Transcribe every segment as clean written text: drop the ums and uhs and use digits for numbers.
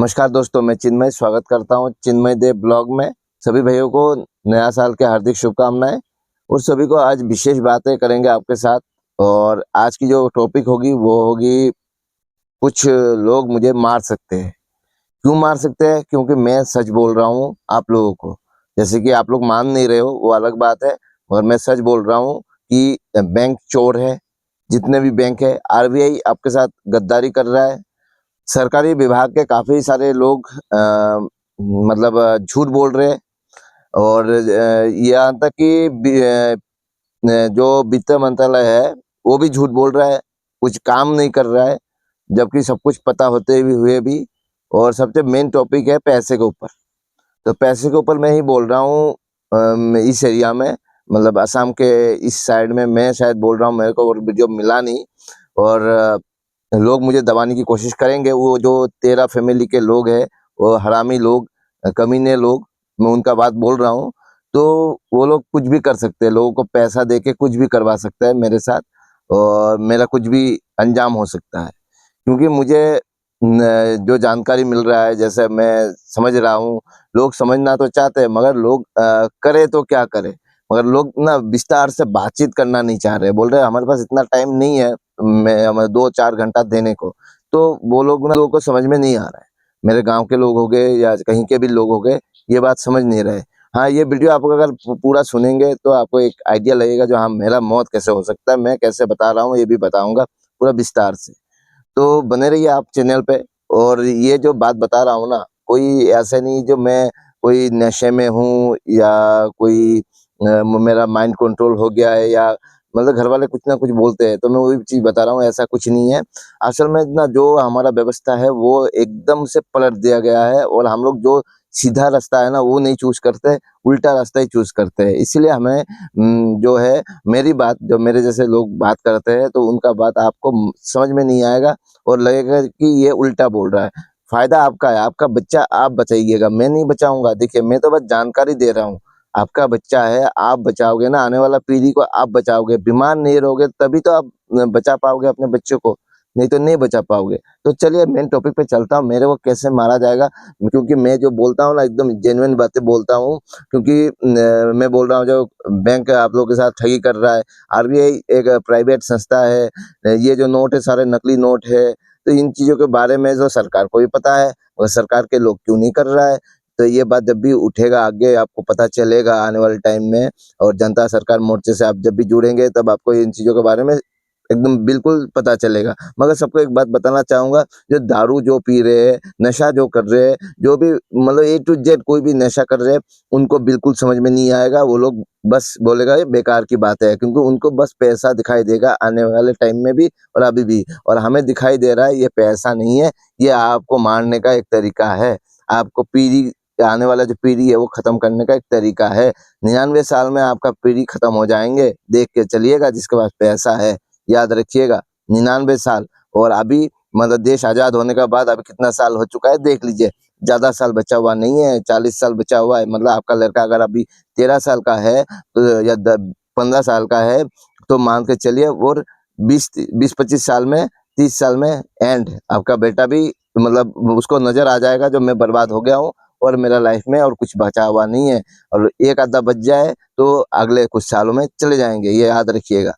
नमस्कार दोस्तों, मैं चिन्मय स्वागत करता हूँ चिन्मय देव ब्लॉग में। सभी भाइयों को नया साल के हार्दिक शुभकामनाएं और सभी को आज विशेष बातें करेंगे आपके साथ। और आज की जो टॉपिक होगी वो होगी, कुछ लोग मुझे मार सकते हैं। क्यों मार सकते हैं? क्योंकि मैं सच बोल रहा हूँ आप लोगों को। जैसे कि आप लोग मान नहीं रहे हो वो अलग बात है, मगर मैं सच बोल रहा हूँ कि बैंक चोर है। जितने भी बैंक है, आरबीआई आपके साथ गद्दारी कर रहा है। सरकारी विभाग के काफ़ी सारे लोग झूठ बोल रहे हैं। और यहाँ तक कि जो वित्त मंत्रालय है वो भी झूठ बोल रहा है, कुछ काम नहीं कर रहा है, जबकि सब कुछ पता होते हुए भी। और सबसे मेन टॉपिक है पैसे के ऊपर। तो पैसे के ऊपर मैं ही बोल रहा हूँ। इस एरिया में, मतलब असम के इस साइड में मैं शायद बोल रहा हूँ, मेरे को वीडियो मिला नहीं। और लोग मुझे दबाने की कोशिश करेंगे। वो जो 13 फैमिली के लोग हैं, वो हरामी लोग, कमीने लोग, मैं उनका बात बोल रहा हूँ। तो वो लोग कुछ भी कर सकते हैं, लोगों को पैसा देके कुछ भी करवा सकता है मेरे साथ, और मेरा कुछ भी अंजाम हो सकता है। क्योंकि मुझे जो जानकारी मिल रहा है, जैसे मैं समझ रहा हूँ, लोग समझना तो चाहते हैं, मगर लोग करे तो क्या करे। मगर लोग ना विस्तार से बातचीत करना नहीं चाह रहे, बोल रहे हमारे पास इतना टाइम नहीं है मैं हमें 2-4 घंटा देने को। तो वो लोग ना, लोगों को समझ में नहीं आ रहा है। मेरे गांव के लोग हो गए या कहीं के भी लोग हो गए, ये बात समझ नहीं रहे। हाँ, ये वीडियो आप अगर पूरा सुनेंगे तो आपको एक आइडिया लगेगा, जो हाँ मेरा मौत कैसे हो सकता है, मैं कैसे बता रहा हूँ ये भी बताऊंगा पूरा विस्तार से। तो बने रहिए आप चैनल पे। और ये जो बात बता रहा हूँ ना, कोई ऐसे नहीं जो मैं कोई नशे में हूँ या कोई मेरा माइंड कंट्रोल हो गया है, या मतलब घर वाले कुछ ना कुछ बोलते हैं तो मैं वही चीज बता रहा हूँ, ऐसा कुछ नहीं है। असल में ना जो हमारा व्यवस्था है वो एकदम से पलट दिया गया है, और हम लोग जो सीधा रास्ता है ना वो नहीं चूज करते, उल्टा रास्ता ही चूज करते हैं। इसीलिए हमें जो है, मेरी बात जो मेरे जैसे लोग बात करते हैं तो उनका बात आपको समझ में नहीं आएगा, और लगेगा कि ये उल्टा बोल रहा है। फायदा आपका है, आपका बच्चा आप बचाइएगा, मैं नहीं बचाऊंगा। देखिए, मैं तो बस जानकारी दे रहा हूँ। आपका बच्चा है, आप बचाओगे ना, आने वाला पीढ़ी को आप बचाओगे। बीमार नहीं रहोगे तभी तो आप बचा पाओगे अपने बच्चों को, नहीं तो नहीं बचा पाओगे। तो चलिए मेन टॉपिक पे चलता हूँ, मेरे को कैसे मारा जाएगा। क्योंकि मैं जो बोलता हूँ ना, एकदम जेन्युइन बातें बोलता हूँ। क्योंकि मैं बोल रहा हूँ, जो बैंक आप लोगों के साथ ठगी कर रहा है, आरबीआई एक प्राइवेट संस्था है। ये जो नोट है सारे नकली नोट है। तो इन चीजों के बारे में जो सरकार को भी पता है, और सरकार के लोग क्यों नहीं कर रहा है। तो ये बात जब भी उठेगा आगे आपको पता चलेगा आने वाले टाइम में। और जनता सरकार मोर्चे से आप जब भी जुड़ेंगे तब आपको इन चीजों के बारे में एकदम बिल्कुल पता चलेगा। मगर सबको एक बात बताना चाहूंगा, जो दारू जो पी रहे हैं, नशा जो कर रहे हैं, जो भी मतलब ए टू जेड कोई भी नशा कर रहे हैं, उनको बिल्कुल समझ में नहीं आएगा। वो लोग बस बोलेगा ये बेकार की बात है, क्योंकि उनको बस पैसा दिखाई देगा आने वाले टाइम में भी और अभी भी। और हमें दिखाई दे रहा है ये पैसा नहीं है, ये आपको मारने का एक तरीका है। आपको पीढ़ी, आने वाला जो पीढ़ी है वो खत्म करने का एक तरीका है। 99 साल में आपका पीढ़ी खत्म हो जाएंगे, देख के चलिएगा जिसके पास पैसा है। याद रखिएगा, 99 साल। और अभी मतलब देश आजाद होने के बाद अभी कितना साल हो चुका है देख लीजिए। ज्यादा साल बचा हुआ नहीं है, 40 साल बचा हुआ है। मतलब आपका लड़का अगर अभी 13 साल का है तो या 15 साल का है, तो मान के चलिए। और 20-25 साल में, 30 साल में एंड आपका बेटा भी, मतलब उसको नजर आ जाएगा जो मैं बर्बाद हो गया हूँ और मेरा लाइफ में और कुछ बचा हुआ नहीं है। और एक आधा बच जाए तो अगले कुछ सालों में चले जाएंगे, ये याद रखिएगा।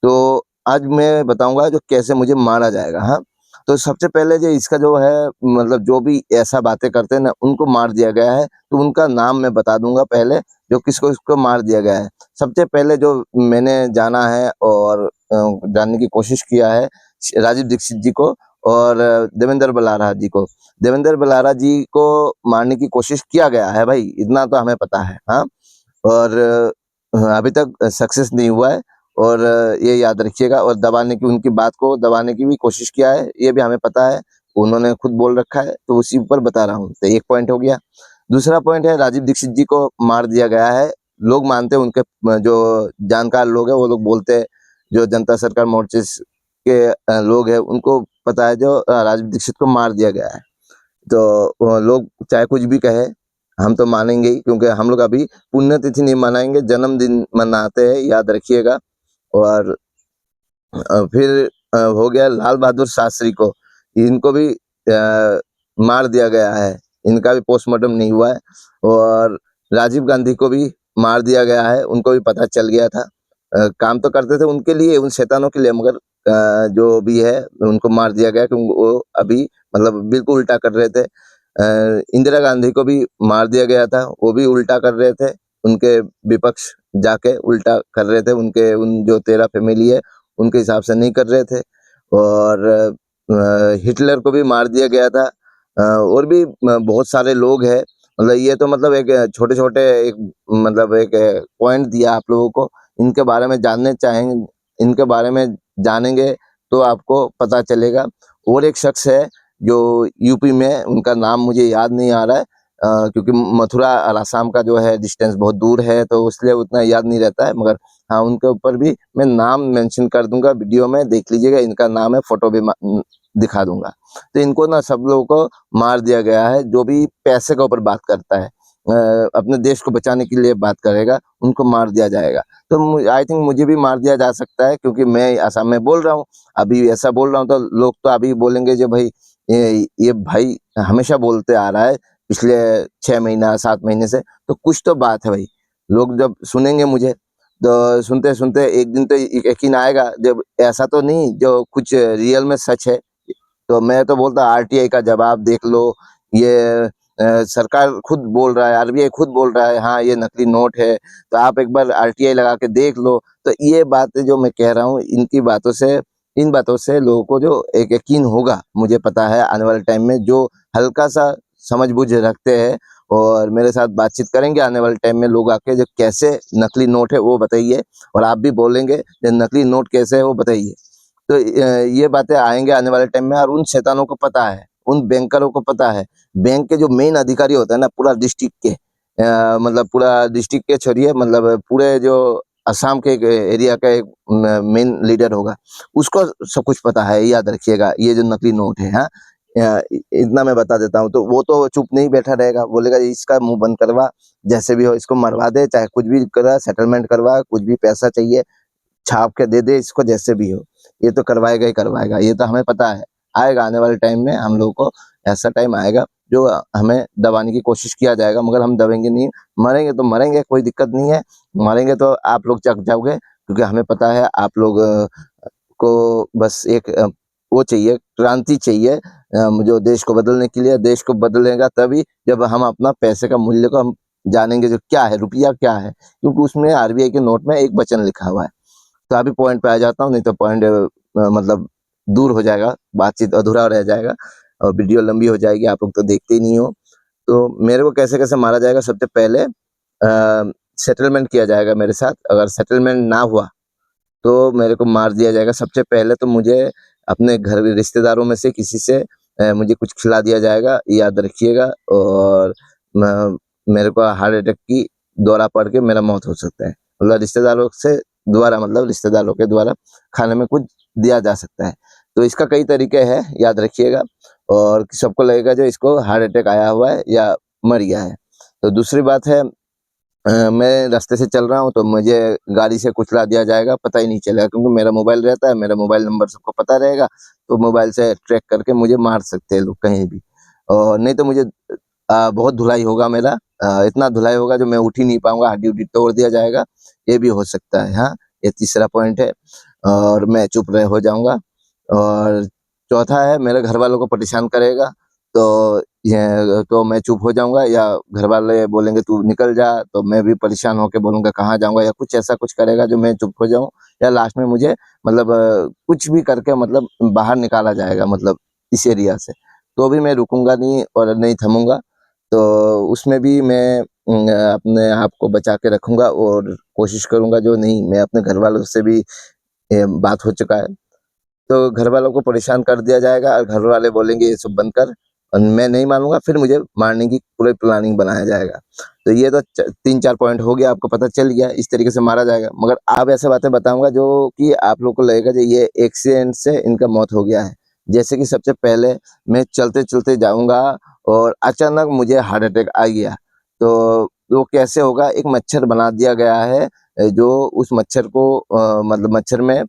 तो आज मैं बताऊंगा जो कैसे मुझे मारा जाएगा। हाँ, तो सबसे पहले जो इसका जो है, मतलब जो भी ऐसा बातें करते हैं ना उनको मार दिया गया है, तो उनका नाम मैं बता दूंगा पहले, जो किसको इसको मार दिया गया है। सबसे पहले जो मैंने जाना है और जानने की कोशिश किया है, राजीव दीक्षित जी को और देवेंद्र बलारा जी को। देवेंद्र बलारा जी को मारने की कोशिश किया गया है भाई, इतना तो हमें पता है। हाँ, और अभी तक सक्सेस नहीं हुआ है। और ये याद रखिएगा। और दबाने की, उनकी बात को दबाने की भी कोशिश किया है, ये भी हमें पता है, उन्होंने खुद बोल रखा है, तो उसी पर बता रहा हूँ। तो एक पॉइंट हो गया। दूसरा पॉइंट है, राजीव दीक्षित जी को मार दिया गया है। लोग मानते हैं, उनके जो जानकार लोग हैं वो लोग बोलते हैं, जो जनता सरकार मोर्चे के लोग हैं उनको पता है, जो राजीव दीक्षित को मार दिया गया है। तो लोग चाहे कुछ भी कहे, हम तो मानेंगे ही, क्योंकि हम लोग अभी पुण्यतिथि नहीं मनाएंगे, जन्मदिन मनाते हैं, याद रखिएगा। और फिर हो गया लाल बहादुर शास्त्री को, इनको भी मार दिया गया है, इनका भी पोस्टमार्टम नहीं हुआ है। और राजीव गांधी को भी मार दिया गया है, उनको भी पता चल गया था। काम तो करते थे उनके लिए, उन शैतानों के लिए, मगर जो भी है उनको मार दिया गया क्योंकि वो अभी मतलब बिल्कुल उल्टा कर रहे थे। इंदिरा गांधी को भी मार दिया गया था, वो भी उल्टा कर रहे थे, उनके विपक्ष जाके उल्टा कर रहे थे, उनके उन जो 13 फैमिली है उनके हिसाब से नहीं कर रहे थे। और हिटलर को भी मार दिया गया था। और भी बहुत सारे लोग हैं, मतलब ये तो मतलब एक छोटे-छोटे एक मतलब एक पॉइंट दिया आप लोगों को। इनके बारे में जानने चाहेंगे, इनके बारे में जानेंगे तो आपको पता चलेगा। और एक शख्स है जो यूपी में, उनका नाम मुझे याद नहीं आ रहा है क्योंकि मथुरा और आसाम का जो है डिस्टेंस बहुत दूर है, तो इसलिए उतना याद नहीं रहता है। मगर हाँ, उनके ऊपर भी मैं नाम मेंशन कर दूंगा वीडियो में, देख लीजिएगा, इनका नाम है, फोटो भी दिखा दूंगा। तो इनको ना सब लोगों को मार दिया गया है, जो भी पैसे के ऊपर बात करता है, अपने देश को बचाने के लिए बात करेगा, उनको मार दिया जाएगा। तो आई थिंक मुझे भी मार दिया जा सकता है क्योंकि मैं असम में बोल रहा हूँ। अभी ऐसा बोल रहा हूँ तो लोग तो अभी बोलेंगे जो भाई ये भाई हमेशा बोलते आ रहा है पिछले 6 महीना 7 महीने से, तो कुछ तो बात है भाई। लोग जब सुनेंगे मुझे तो सुनते सुनते एक दिन तो यकीन आएगा, जब ऐसा तो नहीं जो कुछ रियल में सच है। तो मैं तो बोलता आरटीआई का जवाब देख लो, ये सरकार खुद बोल रहा है, आरबीआई खुद बोल रहा है हाँ ये नकली नोट है, तो आप एक बार आरटीआई लगा के देख लो। तो ये बातें जो मैं कह रहा हूँ, इन बातों से लोगों को जो एक यकीन होगा, मुझे पता है आने वाले टाइम में जो हल्का सा समझ बूझ रखते हैं और मेरे साथ बातचीत करेंगे आने वाले टाइम में, लोग आके जो कैसे नकली नोट है वो बताइए, और आप भी बोलेंगे जो नकली नोट कैसे है वो बताइए। तो ये बातें आएंगे आने वाले टाइम में, और उन शैतानों को पता है, उन बैंकरों को पता है, बैंक के जो मेन अधिकारी होता है ना पूरा डिस्ट्रिक्ट के, मतलब पूरा डिस्ट्रिक्ट के छोड़िए, मतलब पूरे जो असम के एक एरिया का एक मेन लीडर होगा, उसको सब कुछ पता है, याद रखिएगा। ये जो नकली नोट है, हाँ, इतना मैं बता देता हूँ। तो वो तो चुप नहीं बैठा रहेगा, बोलेगा इसका मुंह बंद करवा, जैसे भी हो इसको मरवा दे, चाहे कुछ भी करा, सेटलमेंट करवा, कुछ भी पैसा चाहिए छाप के दे दे इसको, जैसे भी हो ये तो करवाएगा ही करवाएगा, ये तो हमें पता है। आएगा आने वाले टाइम में, हम लोगों को ऐसा टाइम आएगा जो हमें दबाने की कोशिश किया जाएगा, मगर हम दबेंगे नहीं। मरेंगे तो मरेंगे, कोई दिक्कत नहीं है, मरेंगे तो आप लोग जग जाओगे, क्योंकि हमें पता है आप लोग को बस एक वो चाहिए, क्रांति चाहिए, जो देश को बदलने के लिए। देश को बदलेगा तभी जब हम अपना पैसे का मूल्य को हम जानेंगे, जो क्या है रुपया क्या है, क्योंकि उसमें आरबीआई के नोट में एक वचन लिखा हुआ है। तो अभी पॉइंट पे आ जाता हूँ, नहीं तो पॉइंट मतलब दूर हो जाएगा, बातचीत अधूरा रह जाएगा और वीडियो लंबी हो जाएगी, आप लोग तो देखते ही नहीं हो। तो मेरे को कैसे कैसे मारा जाएगा, सबसे पहले सेटलमेंट किया जाएगा मेरे साथ। अगर सेटलमेंट ना हुआ तो मेरे को मार दिया जाएगा। सबसे पहले तो मुझे अपने घर के रिश्तेदारों में से किसी से मुझे कुछ खिला दिया जाएगा, याद रखिएगा। और मेरे को हार्ट अटैक की दौरा पड़ के मेरा मौत हो सकता है, मतलब रिश्तेदारों से द्वारा, मतलब रिश्तेदारों के द्वारा खाने में कुछ दिया जा सकता है। तो इसका कई तरीके हैं, याद रखिएगा। और सबको लगेगा जो इसको हार्ट अटैक आया हुआ है या मर गया है। तो दूसरी बात है, मैं रास्ते से चल रहा हूँ तो मुझे गाड़ी से कुचला दिया जाएगा, पता ही नहीं चलेगा, क्योंकि मेरा मोबाइल रहता है, मेरा मोबाइल नंबर सबको पता रहेगा, तो मोबाइल से ट्रैक करके मुझे मार सकते हैं लोग कहीं भी। और नहीं तो मुझे बहुत धुलाई होगा मेरा, इतना धुलाई होगा जो मैं उठ ही नहीं पाऊंगा, हड्डी उड्डी तोड़ दिया जाएगा, ये भी हो सकता है। हाँ, ये तीसरा पॉइंट है, और मैं चुप रहे हो जाऊंगा। और चौथा है, मेरे घर वालों को परेशान करेगा, तो ये तो मैं चुप हो जाऊंगा, या घर वाले बोलेंगे तू निकल जा, तो मैं भी परेशान होकर बोलूंगा कहाँ जाऊंगा, या कुछ ऐसा कुछ करेगा जो मैं चुप हो जाऊं, या लास्ट में मुझे मतलब कुछ भी करके मतलब बाहर निकाला जाएगा, मतलब इस एरिया से। तो भी मैं रुकूंगा नहीं और नहीं थमूंगा। तो उसमें भी मैं अपने आप को बचा के रखूंगा और कोशिश करूंगा जो नहीं, मैं अपने घर वालों से भी बात हो चुका है, तो घर वालों को परेशान कर दिया जाएगा, और घर वाले बोलेंगे ये सब बंद कर, और मैं नहीं मानूंगा, फिर मुझे मारने की पूरी प्लानिंग बनाया जाएगा। तो ये तो 3-4 पॉइंट हो गया, आपको पता चल गया इस तरीके से मारा जाएगा। मगर आप ऐसे बातें बताऊंगा जो कि आप लोग को लगेगा कि ये एक्सीडेंट से इनका मौत हो गया है। जैसे कि सबसे पहले मैं चलते चलते जाऊंगा और अचानक मुझे हार्ट अटैक आ गया, तो वो कैसे होगा, एक मच्छर बना दिया गया है, जो उस मच्छर को मतलब मच्छर में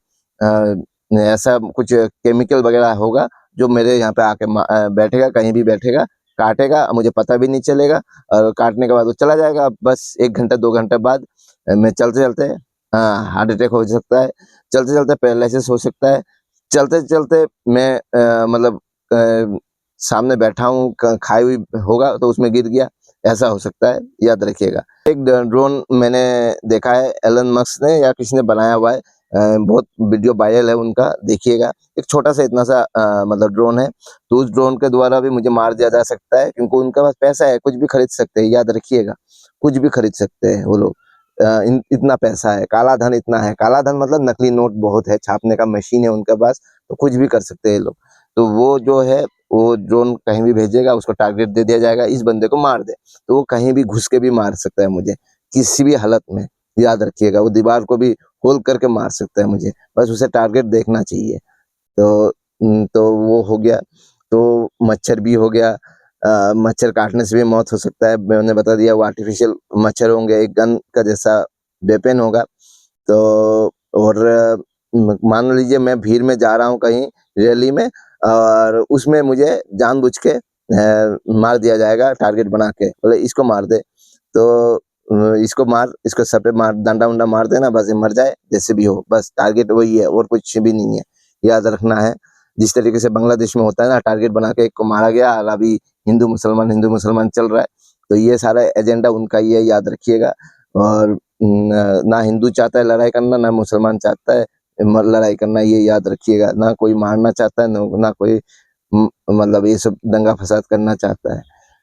ऐसा कुछ केमिकल वगैरह होगा जो मेरे यहाँ पे आके बैठेगा, कहीं भी बैठेगा, काटेगा, मुझे पता भी नहीं चलेगा और काटने के बाद वो चला जाएगा। बस 1 घंटा 2 घंटे बाद मैं चलते-चलते हार्ट अटैक हो सकता है, चलते-चलते पैरालिसिस हो सकता है, चलते-चलते मैं मतलब सामने बैठा हूँ, खाई हुई होगा तो उसमें गिर गया, ऐसा हो सकता है, याद रखिएगा। एक ड्रोन मैंने देखा है, एलन मस्क ने या किसी ने बनाया हुआ है, बहुत वीडियो वायरल है उनका, देखिएगा। एक छोटा सा इतना सा मतलब ड्रोन है, तो उस ड्रोन के द्वारा भी मुझे मार दिया जा सकता है, क्योंकि उनके पास पैसा है, कुछ भी खरीद सकते हैं, याद रखिएगा, कुछ भी खरीद सकते हैं वो लोग। इतना पैसा है, काला धन इतना है, काला धन मतलब नकली नोट बहुत है, छापने का मशीन है उनके पास, तो कुछ भी कर सकते हैं ये लोग। तो वो जो है, वो ड्रोन कहीं भी भेजेगा, उसको टारगेट दे दिया जाएगा, इस बंदे को मार दे, तो वो कहीं भी घुस के भी मार सकता है मुझे, किसी भी हालत में, याद रखिएगा। वो दीवार को भी होल करके मार सकता है मुझे, बस उसे टारगेट देखना चाहिए। तो वो हो गया। तो मच्छर भी हो गया, मच्छर काटने से भी मौत हो सकता है, मैंने बता दिया। वो आर्टिफिशियल मच्छर होंगे, एक गन का जैसा वेपन होगा। तो और मान लीजिए मैं भीड़ में जा रहा हूँ कहीं रैली में, और उसमें मुझे जानबूझ के मार दिया जाएगा, टारगेट बना के, बोले इसको मार दे, तो इसको मार, इसको सर पे मार, डंडा उंडा मार देना, बस ये मर जाए, जैसे भी हो, बस टारगेट वही है और कुछ भी नहीं है, याद रखना है। जिस तरीके से बांग्लादेश में होता है ना, टारगेट बना के एक को मारा गया, और अभी हिंदू मुसलमान चल रहा है, तो ये सारा एजेंडा उनका ही है, याद रखिएगा। और ना हिंदू चाहता है लड़ाई करना, ना मुसलमान चाहता है लड़ाई करना, ये याद रखिएगा। ना कोई मारना चाहता है, ना कोई मतलब ये सब दंगा फसाद करना चाहता है।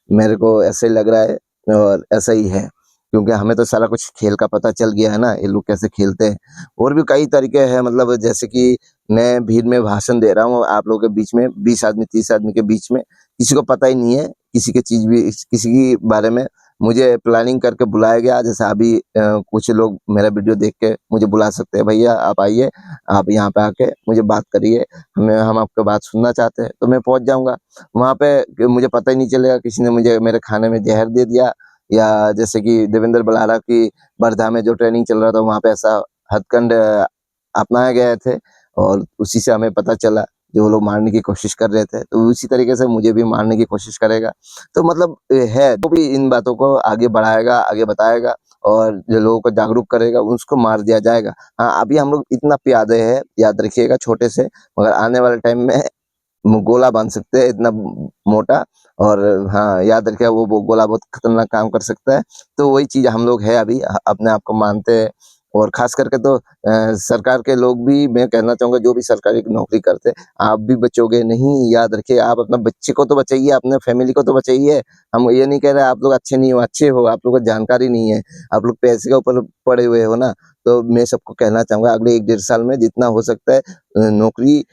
मेरे को ऐसे ही लग रहा है, और ऐसा ही है, क्योंकि हमें तो सारा कुछ खेल का पता चल गया है ना, ये लोग कैसे खेलते हैं। और भी कई तरीके हैं, मतलब जैसे कि मैं भीड़ में भाषण दे रहा हूँ आप लोगों के बीच में, 20 आदमी 30 आदमी के बीच में, किसी को पता ही नहीं है किसी की चीज भी, किसी की बारे में। मुझे प्लानिंग करके बुलाया गया, जैसे अभी कुछ लोग मेरा वीडियो देख के मुझे बुला सकते हैं, भैया आप आइए, आप यहाँ पे आके मुझे बात करिए, हम आपकी बात सुनना चाहते हैं, तो मैं पहुंच जाऊंगा वहां पे। मुझे पता ही नहीं चलेगा किसी ने मुझे मेरे खाने में जहर दे दिया, या जैसे कि देवेंद्र बलारा की वर्धा में जो ट्रेनिंग चल रहा था, वहां पे ऐसा हथकंड अपनाए गए थे, और उसी से हमें पता चला, जो वो लोग मारने की कोशिश कर रहे थे, तो उसी तरीके से मुझे भी मारने की कोशिश करेगा। तो मतलब है, तो भी इन बातों को आगे बढ़ाएगा, आगे बताएगा, और जो लोगों को जागरूक करेगा, उसको मार दिया जाएगा। हाँ, अभी हम लोग इतना प्यादे हैं, याद रखिएगा, छोटे से, मगर आने वाले टाइम में गोला बांध सकते हैं, इतना मोटा। और हाँ, याद रखिए, वो गोला बहुत खतरनाक काम कर सकता है। तो वही चीज हम लोग है अभी, अपने आप को मानते हैं। और खास करके तो सरकार के लोग भी, मैं कहना चाहूंगा, जो भी सरकारी नौकरी करते हैं, आप भी बचोगे नहीं, याद रखिए। आप अपना बच्चे को तो बचाइए, अपने फैमिली को तो बचाइए। हम ये नहीं कह रहे आप लोग अच्छे नहीं हो, अच्छे हो, आप लोगों को जानकारी नहीं है, आप लोग पैसे के ऊपर पड़े हुए हो ना। तो मैं सबको कहना चाहूंगा, अगले 1 डेढ़ साल में जितना हो सकता है नौकरी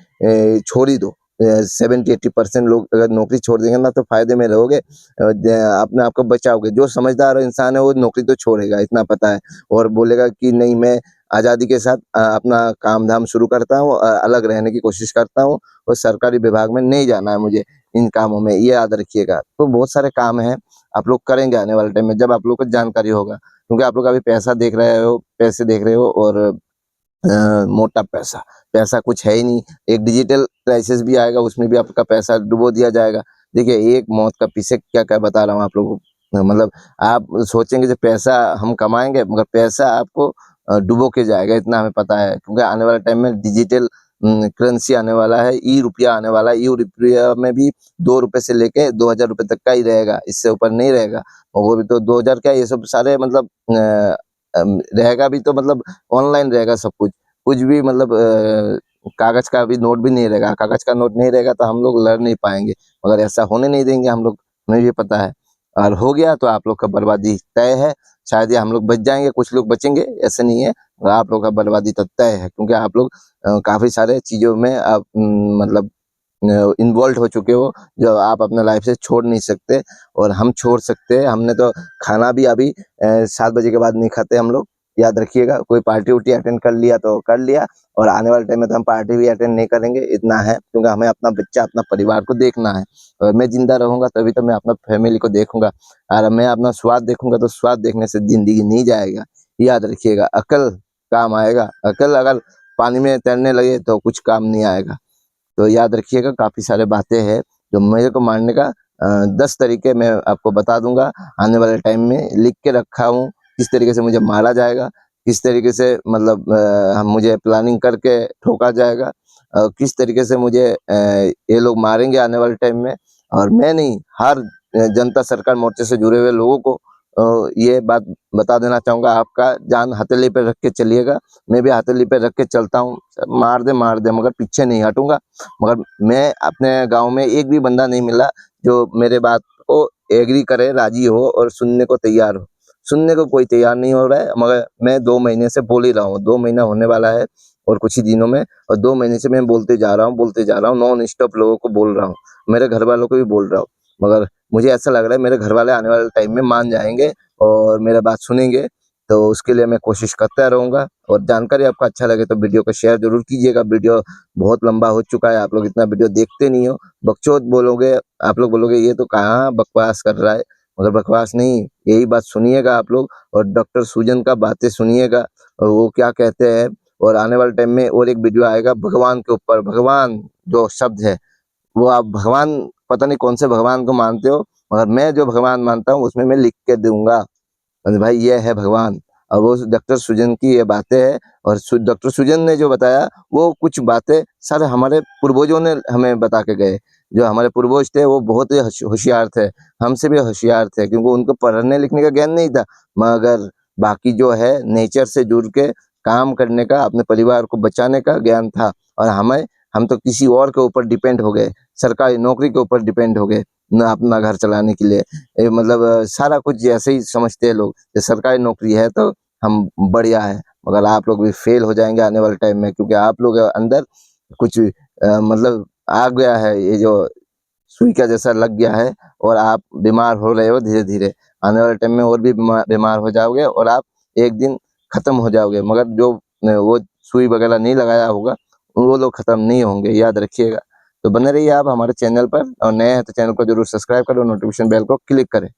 छोड़ ही दो। 70-80% लोग अगर नौकरी छोड़ देंगे ना, तो फायदे में रहोगे, अपने आप को बचाओगे। जो समझदार इंसान है वो नौकरी तो छोड़ेगा, इतना पता है, और बोलेगा कि नहीं, मैं आज़ादी के साथ अपना काम धाम शुरू करता हूँ, अलग रहने की कोशिश करता हूँ, और सरकारी विभाग में नहीं जाना है मुझे इन कामों में, ये याद रखिएगा। तो बहुत सारे काम हैं, आप लोग करेंगे आने वाले टाइम में, जब आप लोग को जानकारी होगा, क्योंकि आप लोग अभी पैसा देख रहे हो, पैसे देख रहे हो, और मोटा पैसा, पैसा कुछ है ही नहीं। एक डिजिटल क्राइसिस भी आएगा, उसमें भी आपका पैसा डुबो दिया जाएगा। देखिए, एक मौत का पीछे क्या-क्या बता रहा हूँ आप लोगों को, मतलब आप सोचेंगे कि पैसा हम कमाएँगे, मगर पैसा आपको डुबो के जाएगा, इतना हमें पता है। क्योंकि आने वाले टाइम में डिजिटल करेंसी आने वाला है, ई-रुपया आने वाला है। ई-रुपया में भी ₹2 से लेके ₹2000 तक का ही रहेगा, इससे ऊपर नहीं रहेगा। और वो भी तो 2000 क्या, ये सब सारे मतलब रहेगा भी, तो मतलब ऑनलाइन रहेगा सब कुछ। कुछ भी मतलब कागज़ का भी नोट भी नहीं रहेगा, कागज़ का नोट नहीं रहेगा तो हम लोग लड़ नहीं पाएँगे, मगर ऐसा होने नहीं देंगे हम लोग, हमें भी पता है। और हो गया तो आप लोग का बर्बादी तय है। शायद ये हम लोग बच जाएँगे, कुछ लोग बचेंगे, ऐसा नहीं है, और आप लोग का बर्बादी तो तय है, क्योंकि आप लोग काफ़ी सारे चीज़ों में आप मतलब इन्वॉल्व हो चुके हो, जो आप अपने लाइफ़ से छोड़ नहीं सकते, और हम छोड़ सकते हैं। हमने तो खाना भी अभी 7 बजे के बाद नहीं खाते हम लोग, याद रखिएगा। कोई पार्टी-वार्टी अटेंड कर लिया तो कर लिया, और आने वाले टाइम में तो हम पार्टी भी अटेंड नहीं करेंगे, इतना है, क्योंकि हमें अपना बच्चा, अपना परिवार को देखना है। और मैं ज़िंदा रहूँगा तभी तो मैं अपना फैमिली को देखूँगा, और मैं अपना स्वाद देखूँगा तो स्वाद देखने से ज़िंदगी नहीं जाएगा, याद रखिएगा। अक्ल काम आएगा, अक्ल अगर पानी में तैरने लगे तो कुछ काम नहीं आएगा। तो याद रखिएगा, काफ़ी सारे बातें हैं जो मेरे को मारने का 10 तरीके मैं आपको बता दूंगा आने वाले टाइम में। लिख के रखा हूँ किस तरीके से मुझे मारा जाएगा, किस तरीके से मतलब हम मुझे प्लानिंग करके ठोका जाएगा, किस तरीके से मुझे ये लोग मारेंगे आने वाले टाइम में। और मैं नहीं, हर जनता सरकार मोर्चे से जुड़े हुए लोगों को ये बात बता देना चाहूँगा, आपका जान हथेली पे रख के चलिएगा। मैं भी हथेली पे रख के चलता हूँ, मार दे मगर पीछे नहीं हटूंगा। मगर मैं अपने गांव में एक भी बंदा नहीं मिला जो मेरे बात को एग्री करे, राजी हो और सुनने को तैयार हो। सुनने को कोई तैयार नहीं हो रहा है, मगर मैं 2 महीने से बोल ही रहा हूँ, 2 महीना होने वाला है और कुछ ही दिनों में, और 2 महीने से मैं बोलते जा रहा हूँ, नॉन स्टॉप लोगों को बोल रहा हूँ, मेरे घर वालों को भी बोल रहा हूँ। मगर मुझे ऐसा लग रहा है मेरे घर वाले आने वाले टाइम में मान जाएंगे और मेरा बात सुनेंगे, तो उसके लिए मैं कोशिश करता रहूँगा। और जानकारी आपको अच्छा लगे तो वीडियो को शेयर जरूर कीजिएगा। वीडियो बहुत लंबा हो चुका है, आप लोग इतना वीडियो देखते नहीं हो, बकचोद बोलोगे, आप लोग बोलोगे ये तो कहाँ बकवास कर रहा है, मगर बकवास नहीं, यही बात सुनिएगा आप लोग और डॉक्टर सुजन का बातें सुनिएगा और वो क्या कहते हैं। और आने वाले टाइम में और एक वीडियो आएगा भगवान के ऊपर। भगवान जो शब्द है वो आप भगवान, पता नहीं कौन से भगवान को मानते हो, मगर मैं जो भगवान मानता हूँ उसमें मैं लिख के दूंगा, भाई ये है भगवान। और वो डॉक्टर सुजन की ये बातें है, और डॉक्टर सुजन ने जो बताया वो कुछ बातें सर हमारे पूर्वजों ने हमें बता के गए। जो हमारे पूर्वज थे वो बहुत ही होशियार थे, हमसे भी होशियार थे, क्योंकि उनको पढ़ने लिखने का ज्ञान नहीं था, मगर बाकी जो है नेचर से जुड़ के काम करने का, अपने परिवार को बचाने का ज्ञान था। और हम तो किसी और के ऊपर डिपेंड हो गए, सरकारी नौकरी के ऊपर डिपेंड हो गए ना, अपना घर चलाने के लिए। मतलब सारा कुछ ऐसे ही समझते हैं लोग, कि सरकारी नौकरी है तो हम बढ़िया है, मगर आप लोग भी फेल हो जाएंगे आने वाले टाइम में, क्योंकि आप लोग अंदर कुछ मतलब आ गया है, ये जो सुई का जैसा लग गया है, और आप बीमार हो रहे हो धीरे धीरे। आने वाले टाइम में और भी बीमार हो जाओगे और आप एक दिन खत्म हो जाओगे, मगर जो वो सुई वगैरह नहीं लगाया होगा वो लोग खत्म नहीं होंगे, याद रखिएगा। तो बने रहिए आप हमारे चैनल पर, और नए हैं तो चैनल को जरूर सब्सक्राइब करो, नोटिफिकेशन बेल को क्लिक करें।